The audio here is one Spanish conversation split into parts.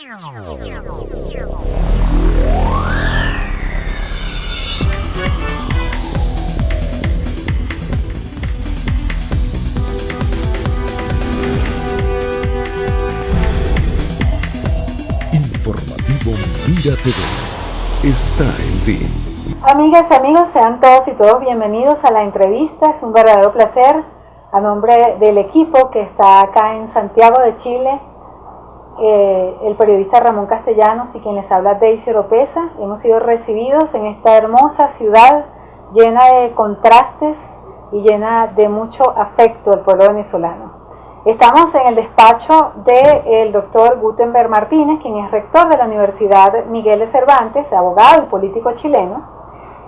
Informativo Mira TV está en ti. Amigas y amigos, sean todas y todos bienvenidos a la entrevista. Es un verdadero placer, a nombre del equipo que está acá en Santiago de Chile, el periodista Ramón Castellanos y quien les habla Daisy Oropesa. Hemos sido recibidos en esta hermosa ciudad llena de contrastes y llena de mucho afecto al pueblo venezolano. Estamos en el despacho del doctor Gutenberg Martínez, quien es rector de la Universidad Miguel de Cervantes, abogado y político chileno,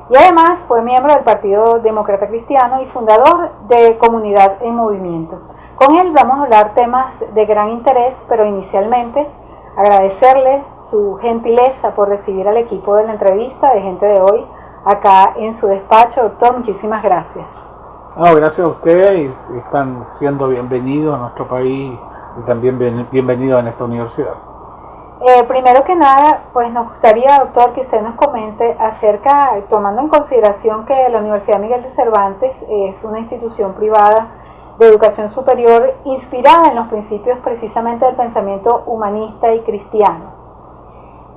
y además fue miembro del Partido Demócrata Cristiano y fundador de Comunidad en Movimiento. Con él vamos a hablar temas de gran interés, pero inicialmente agradecerle su gentileza por recibir al equipo de la entrevista de Gente de Hoy acá en su despacho. Doctor, muchísimas gracias. Gracias a ustedes, y están siendo bienvenidos a nuestro país y también bienvenidos a esta universidad. Primero que nada, pues nos gustaría, doctor, que usted nos comente acerca, tomando en consideración que la Universidad Miguel de Cervantes es una institución privada de educación superior inspirada en los principios precisamente del pensamiento humanista y cristiano.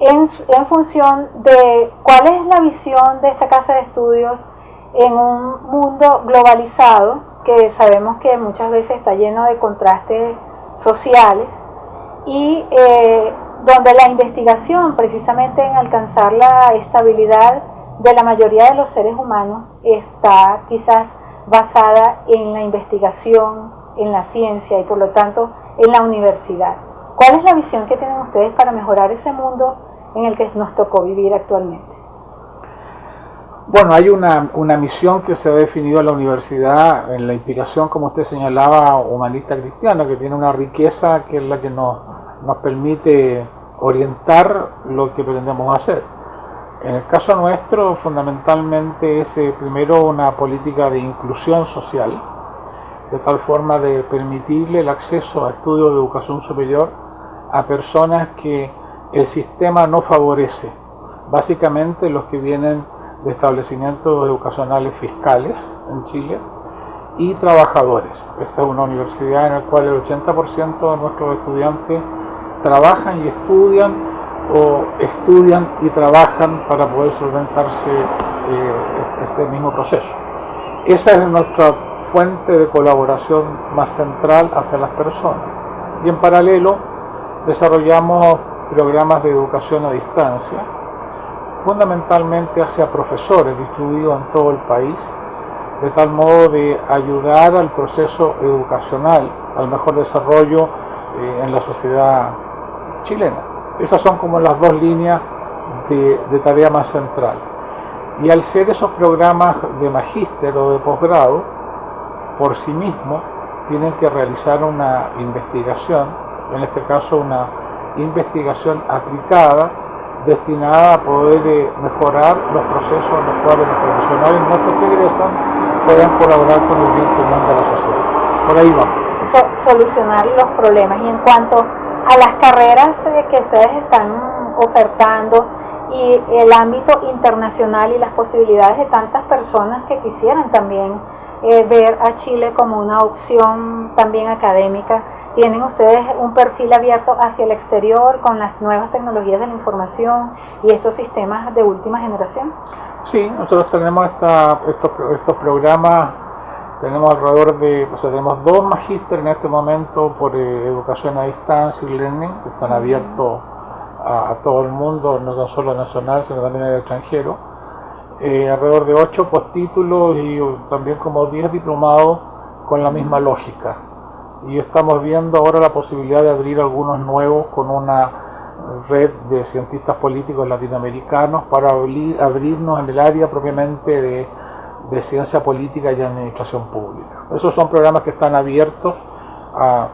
En función de cuál es la visión de esta casa de estudios en un mundo globalizado, que sabemos que muchas veces está lleno de contrastes sociales, y donde la investigación, precisamente en alcanzar la estabilidad de la mayoría de los seres humanos, está quizás basada en la investigación, en la ciencia y por lo tanto en la universidad. ¿Cuál es la visión que tienen ustedes para mejorar ese mundo en el que nos tocó vivir actualmente? Bueno, hay una misión que se ha definido a la universidad en la inspiración, como usted señalaba, humanista cristiana, que tiene una riqueza que es la que nos permite orientar lo que pretendemos hacer. En el caso nuestro, fundamentalmente es primero una política de inclusión social, de tal forma de permitirle el acceso a estudios de educación superior a personas que el sistema no favorece, básicamente los que vienen de establecimientos educacionales fiscales en Chile y trabajadores. Esta es una universidad en la cual el 80% de nuestros estudiantes trabajan y estudian, o estudian y trabajan para poder solventarse este mismo proceso. Esa es nuestra fuente de colaboración más central hacia las personas. Y en paralelo desarrollamos programas de educación a distancia, fundamentalmente hacia profesores distribuidos en todo el país, de tal modo de ayudar al proceso educacional, al mejor desarrollo en la sociedad chilena. Esas son como las dos líneas de tarea más central. Y al ser esos programas de magíster o de posgrado, por sí mismos tienen que realizar una investigación, en este caso una investigación aplicada, destinada a poder mejorar los procesos en los cuales los profesionales nuestros que egresan puedan colaborar con el bien común de la sociedad. Por ahí vamos. Solucionar los problemas. Y en cuanto a las carreras que ustedes están ofertando y el ámbito internacional y las posibilidades de tantas personas que quisieran también ver a Chile como una opción también académica, ¿tienen ustedes un perfil abierto hacia el exterior con las nuevas tecnologías de la información y estos sistemas de última generación? Sí, nosotros tenemos estos programas, tenemos alrededor de, tenemos 2 magísteres en este momento por educación a distancia y learning, que están abiertos a todo el mundo, no tan solo nacional, sino también al extranjero. Alrededor de 8 postítulos y también como 10 diplomados con la misma lógica. Y estamos viendo ahora la posibilidad de abrir algunos nuevos con una red de cientistas políticos latinoamericanos para abrirnos en el área propiamente de ciencia política y administración pública. Esos son programas que están abiertos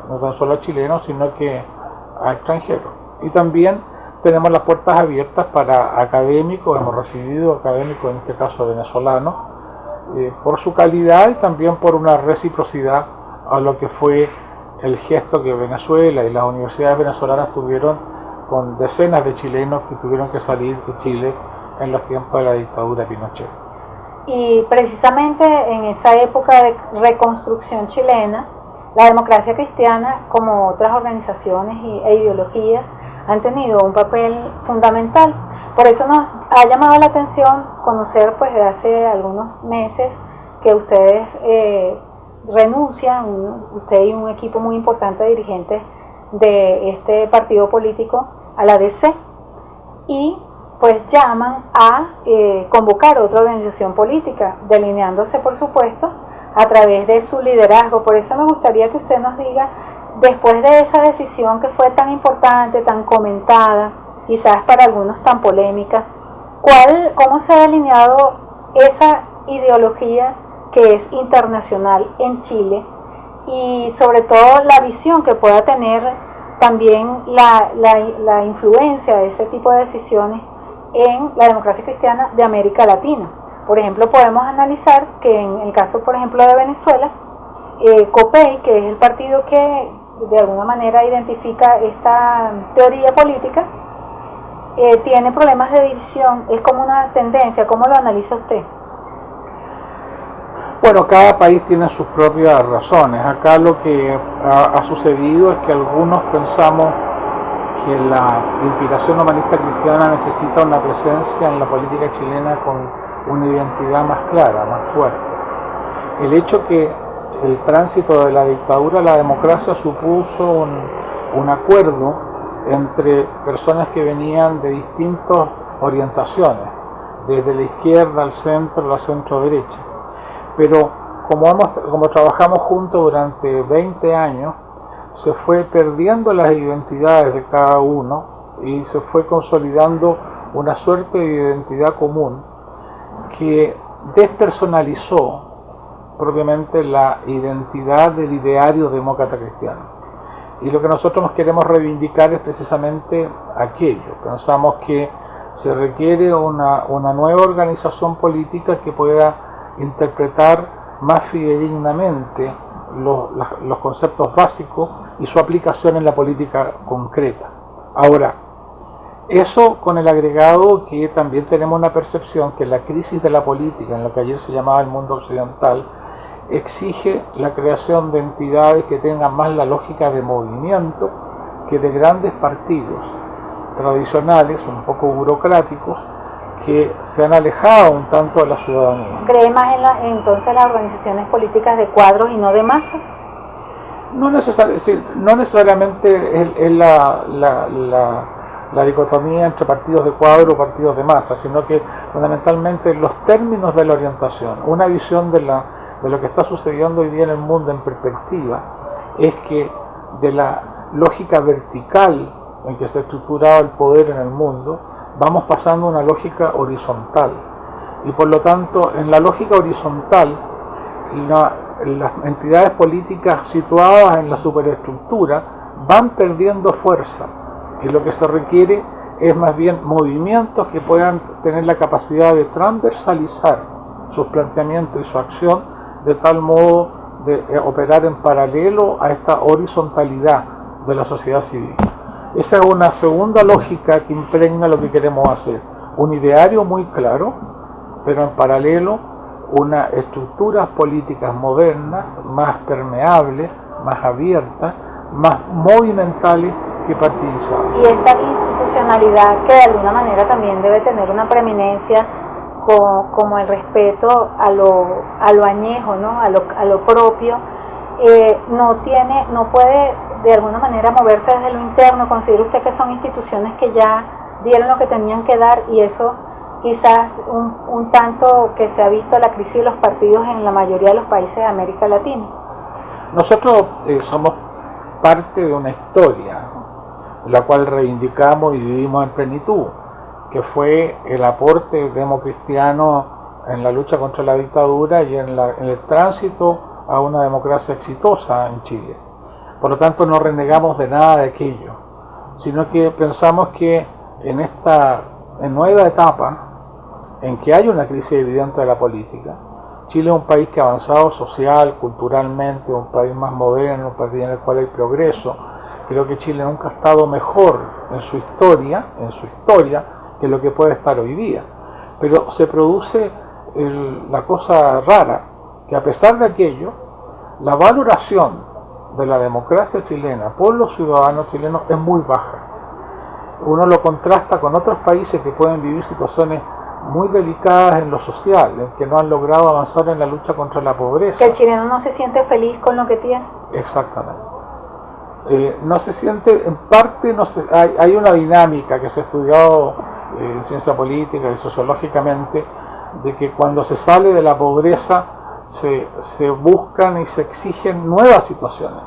no tan solo a chilenos, sino que a extranjeros. Y también tenemos las puertas abiertas para académicos, hemos recibido académicos, en este caso venezolanos, por su calidad y también por una reciprocidad a lo que fue el gesto que Venezuela y las universidades venezolanas tuvieron con decenas de chilenos que tuvieron que salir de Chile en los tiempos de la dictadura de Pinochet. Y precisamente en esa época de reconstrucción chilena, la democracia cristiana, como otras organizaciones e ideologías, han tenido un papel fundamental. Por eso nos ha llamado la atención conocer, pues, de hace algunos meses que ustedes renuncian, usted y un equipo muy importante de dirigentes de este partido político, a la DC, y pues llaman a convocar otra organización política, delineándose, por supuesto, a través de su liderazgo. Por eso me gustaría que usted nos diga, después de esa decisión que fue tan importante, tan comentada, quizás para algunos tan polémica, ¿cómo se ha delineado esa ideología que es internacional en Chile? Y sobre todo la visión que pueda tener también la influencia de ese tipo de decisiones en la democracia cristiana de América Latina. Por ejemplo, podemos analizar que en el caso, por ejemplo, de Venezuela, COPEI, que es el partido que de alguna manera identifica esta teoría política, tiene problemas de división. Es como una tendencia. ¿Cómo lo analiza usted? Bueno, cada país tiene sus propias razones. Acá lo que ha sucedido es que algunos pensamos que la inspiración humanista cristiana necesita una presencia en la política chilena con una identidad más clara, más fuerte. El hecho que el tránsito de la dictadura a la democracia supuso un acuerdo entre personas que venían de distintas orientaciones, desde la izquierda al centro, la centro-derecha. Pero como trabajamos juntos durante 20 años, se fue perdiendo las identidades de cada uno y se fue consolidando una suerte de identidad común que despersonalizó propiamente la identidad del ideario demócrata cristiano. Y lo que nosotros nos queremos reivindicar es precisamente aquello. Pensamos que se requiere una nueva organización política que pueda interpretar más fidedignamente los conceptos básicos y su aplicación en la política concreta. Ahora, eso con el agregado que también tenemos una percepción que la crisis de la política, en lo que ayer se llamaba el mundo occidental, exige la creación de entidades que tengan más la lógica de movimiento que de grandes partidos tradicionales, un poco burocráticos, que se han alejado un tanto de la ciudadanía. ¿Cree más entonces las organizaciones políticas de cuadros y no de masas? No necesariamente es la dicotomía entre partidos de cuadro o partidos de masa, sino que fundamentalmente los términos de la orientación, una visión de lo que está sucediendo hoy día en el mundo en perspectiva, es que de la lógica vertical en que se ha estructurado el poder en el mundo, vamos pasando a una lógica horizontal. Y por lo tanto, en la lógica horizontal, las entidades políticas situadas en la superestructura van perdiendo fuerza. Y lo que se requiere es más bien movimientos que puedan tener la capacidad de transversalizar sus planteamientos y su acción de tal modo de operar en paralelo a esta horizontalidad de la sociedad civil. Esa es una segunda lógica que impregna lo que queremos hacer. Un ideario muy claro, pero en paralelo unas estructuras políticas modernas, más permeables, más abiertas, más movimentales que participadas. Y esta institucionalidad que de alguna manera también debe tener una preeminencia como el respeto a lo añejo, ¿no? a lo propio, no puede de alguna manera moverse desde lo interno. ¿Considera usted que son instituciones que ya dieron lo que tenían que dar, y eso quizás un tanto que se ha visto la crisis de los partidos en la mayoría de los países de América Latina? Nosotros somos parte de una historia, la cual reivindicamos y vivimos en plenitud, que fue el aporte democristiano en la lucha contra la dictadura y en el tránsito a una democracia exitosa en Chile. Por lo tanto, no renegamos de nada de aquello, sino que pensamos que en esta nueva etapa, en que hay una crisis evidente de la política, Chile es un país que ha avanzado social, culturalmente, un país más moderno, un país en el cual hay progreso, Creo que Chile nunca ha estado mejor en su historia, que lo que puede estar hoy día. Pero se produce la cosa rara, que a pesar de aquello, la valoración de la democracia chilena por los ciudadanos chilenos es muy baja. Uno lo contrasta con otros países que pueden vivir situaciones muy delicadas en lo social, en que no han logrado avanzar en la lucha contra la pobreza. Que el chileno no se siente feliz con lo que tiene. Exactamente. No se siente, en parte, hay una dinámica que se ha estudiado en ciencia política y sociológicamente, de que cuando se sale de la pobreza se buscan y se exigen nuevas situaciones.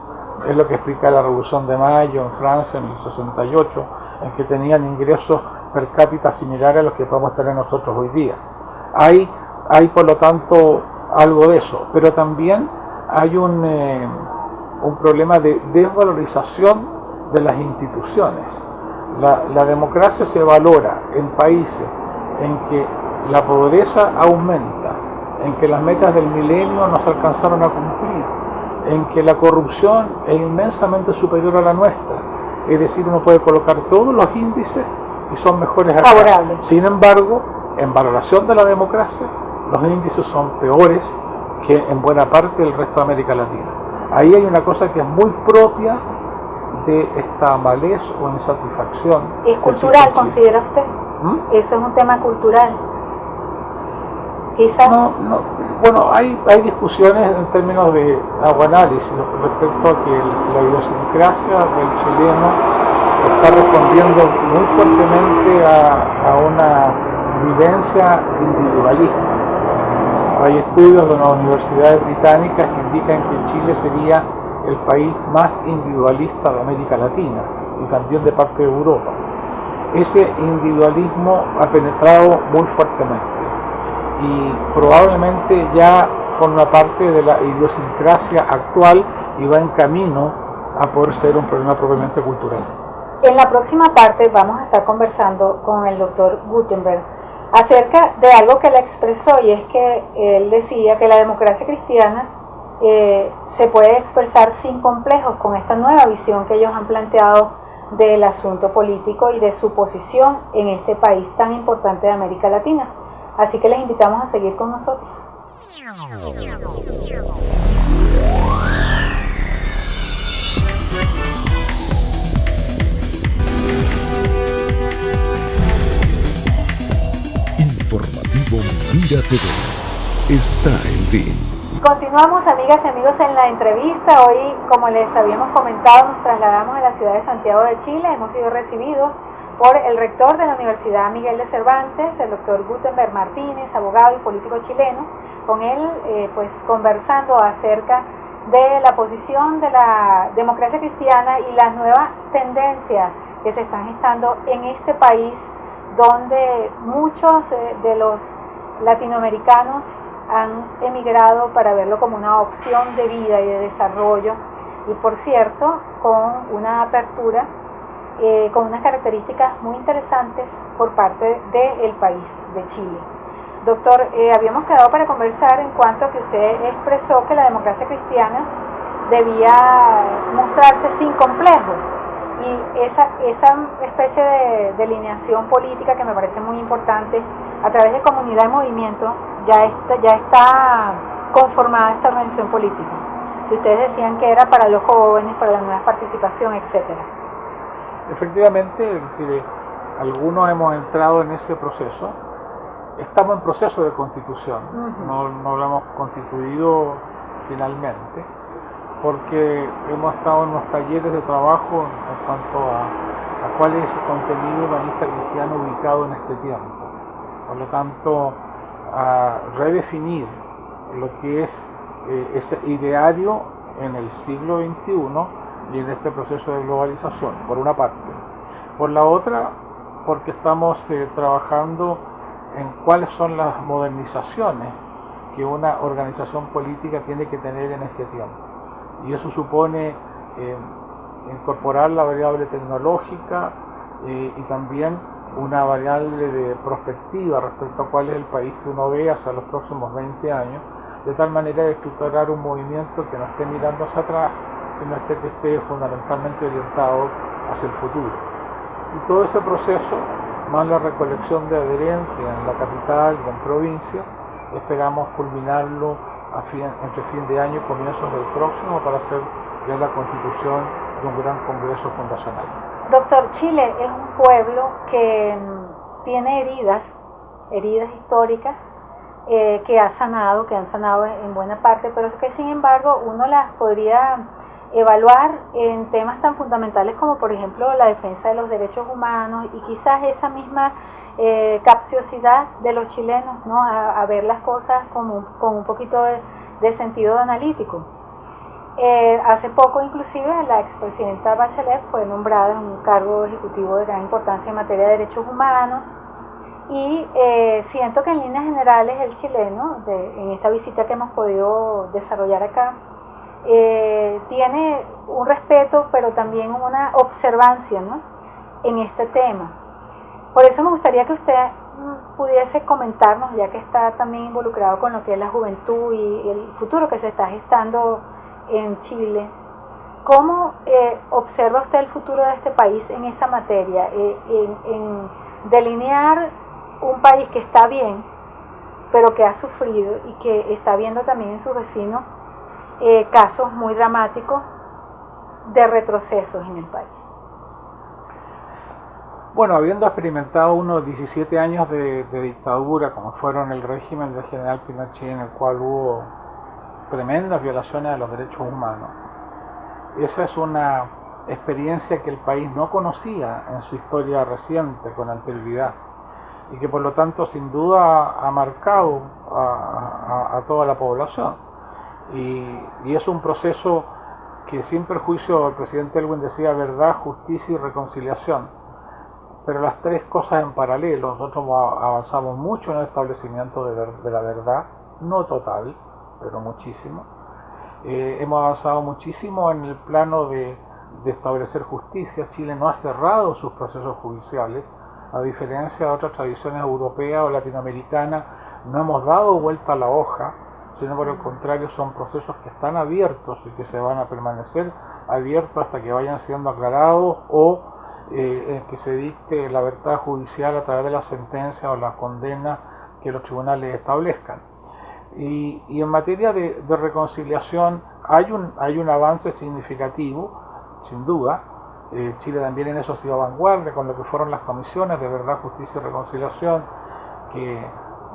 Es lo que explica la Revolución de Mayo en Francia en el 68, en que tenían ingresos per cápita similares a los que podemos tener nosotros hoy día. Hay por lo tanto algo de eso, pero también hay un problema de desvalorización de las instituciones. La democracia se valora en países en que la pobreza aumenta, en que las metas del milenio no se alcanzaron a cumplir, en que la corrupción es inmensamente superior a la nuestra. Es decir, uno puede colocar todos los índices y son mejores acá. Favorables. Sin embargo, en valoración de la democracia, los índices son peores que en buena parte del resto de América Latina. Ahí hay una cosa que es muy propia de esta malez o insatisfacción. ¿Es cultural, considera usted? Eso es un tema cultural. Quizás. No, bueno, hay discusiones en términos de análisis respecto a que la idiosincrasia del chileno está respondiendo muy fuertemente a una vivencia individualista. Hay estudios de las universidades británicas que indican que Chile sería el país más individualista de América Latina y también de parte de Europa. Ese individualismo ha penetrado muy fuertemente y probablemente ya forma parte de la idiosincrasia actual y va en camino a poder ser un problema propiamente cultural. En la próxima parte vamos a estar conversando con el doctor Gutenberg acerca de algo que él expresó, y es que él decía que la democracia cristiana se puede expresar sin complejos con esta nueva visión que ellos han planteado del asunto político y de su posición en este país tan importante de América Latina. Así que les invitamos a seguir con nosotros. Informativo Mira TV está en ti. Continuamos, amigas y amigos, en la entrevista. Hoy, como les habíamos comentado, nos trasladamos a la ciudad de Santiago de Chile. Hemos sido recibidos por el rector de la Universidad Miguel de Cervantes, el doctor Gutenberg Martínez, abogado y político chileno. Con él, pues conversando acerca de la posición de la democracia cristiana y las nuevas tendencias que se están gestando en este país, donde muchos de los latinoamericanos han emigrado para verlo como una opción de vida y de desarrollo, y por cierto, con una apertura, con unas características muy interesantes por parte del país de Chile. Doctor, habíamos quedado para conversar en cuanto a que usted expresó que la democracia cristiana debía mostrarse sin complejos, y esa especie de delineación política que me parece muy importante a través de Comunidad y Movimiento ya está conformada esta organización política, que ustedes decían que era para los jóvenes, para la nueva participación, etcétera. Efectivamente, es decir, algunos hemos entrado en ese proceso. Estamos en proceso de constitución, no lo hemos constituido finalmente, porque hemos estado en unos talleres de trabajo en cuanto a cuál es el contenido humanista cristiano ubicado en este tiempo. Por lo tanto, a redefinir lo que es ese ideario en el siglo XXI y en este proceso de globalización, por una parte. Por la otra, porque estamos trabajando en cuáles son las modernizaciones que una organización política tiene que tener en este tiempo. Y eso supone incorporar la variable tecnológica y también una variable de perspectiva respecto a cuál es el país que uno ve hacia los próximos 20 años, de tal manera de estructurar un movimiento que no esté mirando hacia atrás, sino que esté fundamentalmente orientado hacia el futuro. Y todo ese proceso, más la recolección de adherencia en la capital y en provincia, esperamos culminarlo entre fin de año y comienzos del próximo para hacer ya la constitución de un gran congreso fundacional. Doctor, Chile es un pueblo que tiene heridas históricas que han sanado en buena parte, pero es que sin embargo uno las podría evaluar en temas tan fundamentales como por ejemplo la defensa de los derechos humanos y quizás esa misma capciosidad de los chilenos, ¿no? a ver las cosas con un poquito de sentido analítico. Hace poco inclusive la expresidenta Bachelet fue nombrada en un cargo ejecutivo de gran importancia en materia de derechos humanos y siento que en líneas generales el chileno, en esta visita que hemos podido desarrollar acá, tiene un respeto pero también una observancia, ¿no? en este tema. Por eso me gustaría que usted pudiese comentarnos, ya que está también involucrado con lo que es la juventud y el futuro que se está gestando en Chile, ¿cómo observa usted el futuro de este país en esa materia, en delinear un país que está bien, pero que ha sufrido y que está viendo también en sus vecinos casos muy dramáticos de retrocesos en el país? Bueno, habiendo experimentado unos 17 años de dictadura, como fueron el régimen del general Pinochet, en el cual hubo tremendas violaciones de los derechos humanos, esa es una experiencia que el país no conocía en su historia reciente con anterioridad y que por lo tanto sin duda ha marcado a toda la población y es un proceso que sin perjuicio, el presidente Elwin decía verdad, justicia y reconciliación, pero las tres cosas en paralelo. Nosotros avanzamos mucho en el establecimiento de la verdad, no total, pero muchísimo. Hemos avanzado muchísimo en el plano de establecer justicia. Chile no ha cerrado sus procesos judiciales, a diferencia de otras tradiciones europeas o latinoamericanas. No hemos dado vuelta a la hoja, sino por el contrario son procesos que están abiertos y que se van a permanecer abiertos hasta que vayan siendo aclarados o que se dicte la verdad judicial a través de la sentencia o la condena que los tribunales establezcan. Y en materia de reconciliación hay un avance significativo, sin duda. Chile también en eso ha sido vanguardia con lo que fueron las comisiones de verdad, justicia y reconciliación, que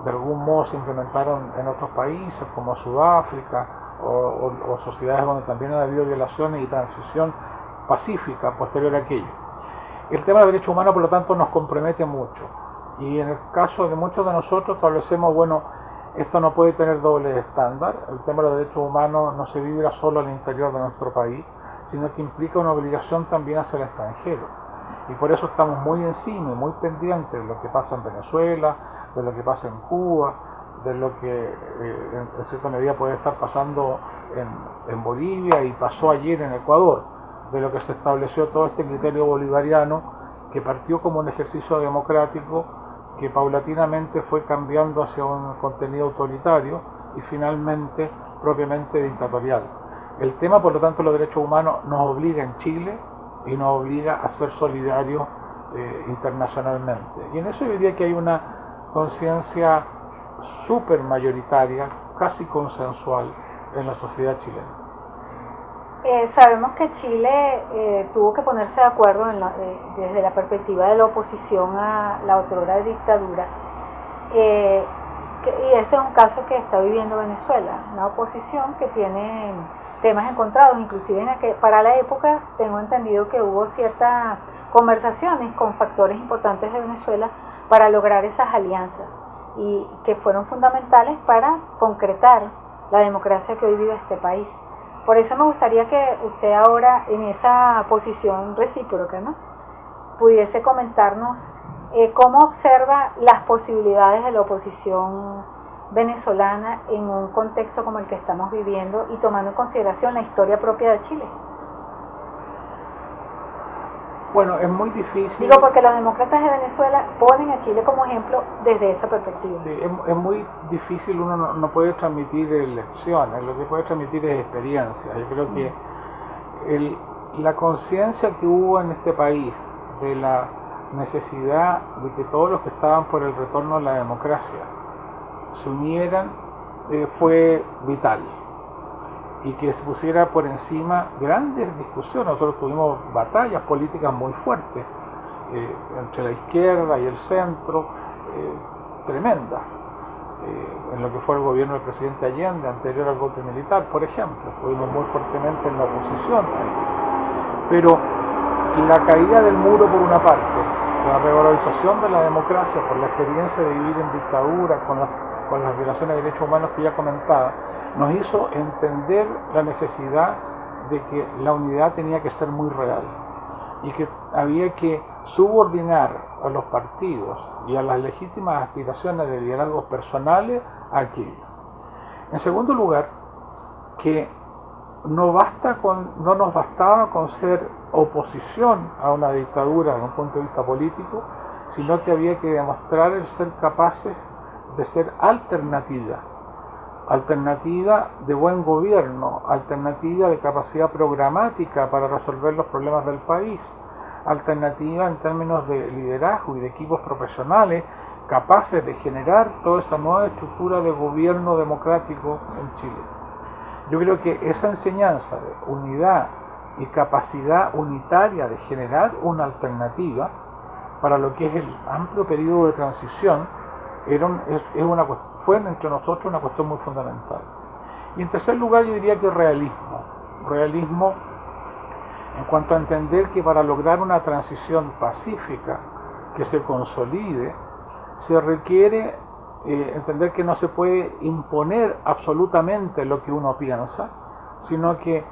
de algún modo se implementaron en otros países como Sudáfrica o sociedades donde también ha habido violaciones y transición pacífica posterior a aquello. El tema del derecho humano, por lo tanto, nos compromete mucho. Y en el caso de muchos de nosotros establecemos, bueno, esto no puede tener doble estándar. El tema de los derechos humanos no se vive solo al interior de nuestro país, sino que implica una obligación también hacia el extranjero. Y por eso estamos muy encima y muy pendientes de lo que pasa en Venezuela, de lo que pasa en Cuba, de lo que en cierta medida puede estar pasando en Bolivia y pasó ayer en Ecuador, de lo que se estableció todo este criterio bolivariano que partió como un ejercicio democrático que paulatinamente fue cambiando hacia un contenido autoritario y finalmente propiamente dictatorial. El tema, por lo tanto, de los derechos humanos nos obliga en Chile y nos obliga a ser solidarios internacionalmente. Y en eso yo diría que hay una conciencia súper mayoritaria, casi consensual en la sociedad chilena. Sabemos que Chile tuvo que ponerse de acuerdo desde la perspectiva de la oposición a la otrora dictadura, y ese es un caso que está viviendo Venezuela, una oposición que tiene temas encontrados, inclusive para la época tengo entendido que hubo ciertas conversaciones con factores importantes de Venezuela para lograr esas alianzas y que fueron fundamentales para concretar la democracia que hoy vive este país. Por eso me gustaría que usted ahora, en esa posición recíproca, ¿no?, pudiese comentarnos cómo observa las posibilidades de la oposición venezolana en un contexto como el que estamos viviendo y tomando en consideración la historia propia de Chile. Bueno, es muy difícil. Digo porque los demócratas de Venezuela ponen a Chile como ejemplo desde esa perspectiva. Sí, es muy difícil, uno no puede transmitir lecciones, lo que puede transmitir es experiencia. Yo creo que la conciencia que hubo en este país de la necesidad de que todos los que estaban por el retorno a la democracia se unieran fue vital, y que se pusiera por encima grandes discusiones. Nosotros tuvimos batallas políticas muy fuertes entre la izquierda y el centro, tremendas, en lo que fue el gobierno del presidente Allende anterior al golpe militar, por ejemplo. Estuvimos muy fuertemente en la oposición ahí. Pero la caída del muro por una parte, la revalorización de la democracia por la experiencia de vivir en dictadura, con las violaciones de derechos humanos que ya comentaba, nos hizo entender la necesidad de que la unidad tenía que ser muy real y que había que subordinar a los partidos y a las legítimas aspiraciones de liderazgos personales a aquello. En segundo lugar, que no nos bastaba con ser oposición a una dictadura desde un punto de vista político, sino que había que demostrar el ser capaces de ser alternativa de buen gobierno, alternativa de capacidad programática para resolver los problemas del país, alternativa en términos de liderazgo y de equipos profesionales capaces de generar toda esa nueva estructura de gobierno democrático en Chile. Yo creo que esa enseñanza de unidad y capacidad unitaria de generar una alternativa para lo que es el amplio periodo de transición fue entre nosotros una cuestión muy fundamental. Y en tercer lugar, yo diría que realismo en cuanto a entender que para lograr una transición pacífica que se consolide, se requiere entender que no se puede imponer absolutamente lo que uno piensa, sino que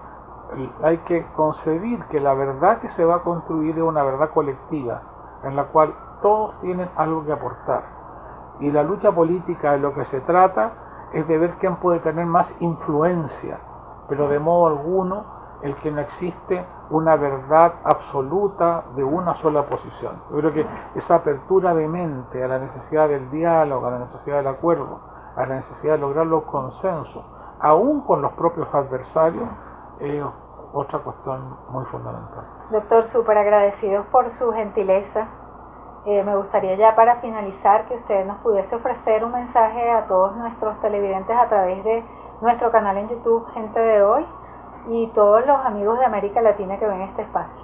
hay que concebir que la verdad que se va a construir es una verdad colectiva, en la cual todos tienen algo que aportar. Y la lucha política de lo que se trata es de ver quién puede tener más influencia, pero de modo alguno el que no existe una verdad absoluta de una sola posición. Yo creo que esa apertura de mente a la necesidad del diálogo, a la necesidad del acuerdo, a la necesidad de lograr los consensos, aún con los propios adversarios, es otra cuestión muy fundamental. Doctor, súper agradecidos por su gentileza. Me gustaría ya para finalizar que usted nos pudiese ofrecer un mensaje a todos nuestros televidentes a través de nuestro canal en YouTube, Gente de Hoy, y todos los amigos de América Latina que ven este espacio.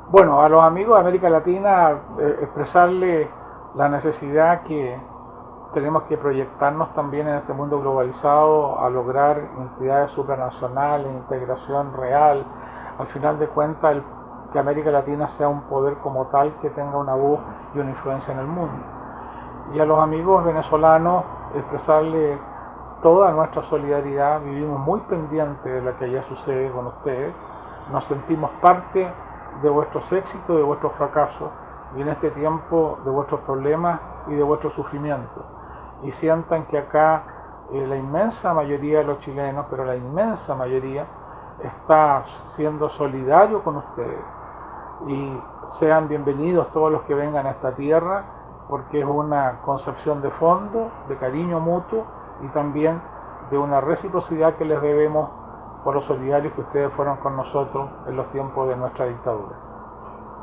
Bueno, a los amigos de América Latina expresarle la necesidad que tenemos que proyectarnos también en este mundo globalizado a lograr entidades supranacionales, integración real. Al final de cuentas, que América Latina sea un poder como tal que tenga una voz y una influencia en el mundo. Y a los amigos venezolanos expresarle toda nuestra solidaridad. Vivimos muy pendientes de lo que allá sucede con ustedes, nos sentimos parte de vuestros éxitos, de vuestros fracasos, y en este tiempo de vuestros problemas y de vuestros sufrimientos, y sientan que acá la inmensa mayoría de los chilenos, pero la inmensa mayoría, está siendo solidario con ustedes. Y sean bienvenidos todos los que vengan a esta tierra, porque es una concepción de fondo, de cariño mutuo y también de una reciprocidad que les debemos por los solidarios que ustedes fueron con nosotros en los tiempos de nuestra dictadura.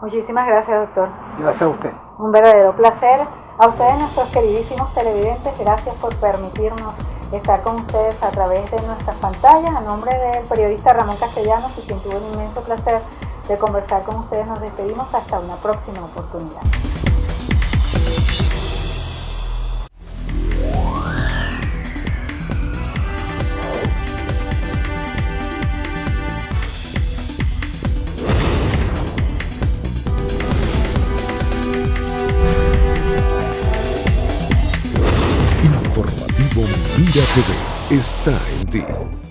Muchísimas gracias, doctor. Gracias a usted. Un verdadero placer. A ustedes, nuestros queridísimos televidentes, gracias por permitirnos estar con ustedes a través de nuestras pantallas. A nombre del periodista Ramón Castellanos, y quien tuvo un inmenso placer de conversar con ustedes, nos despedimos hasta una próxima oportunidad. Informativo Mira TV está en ti.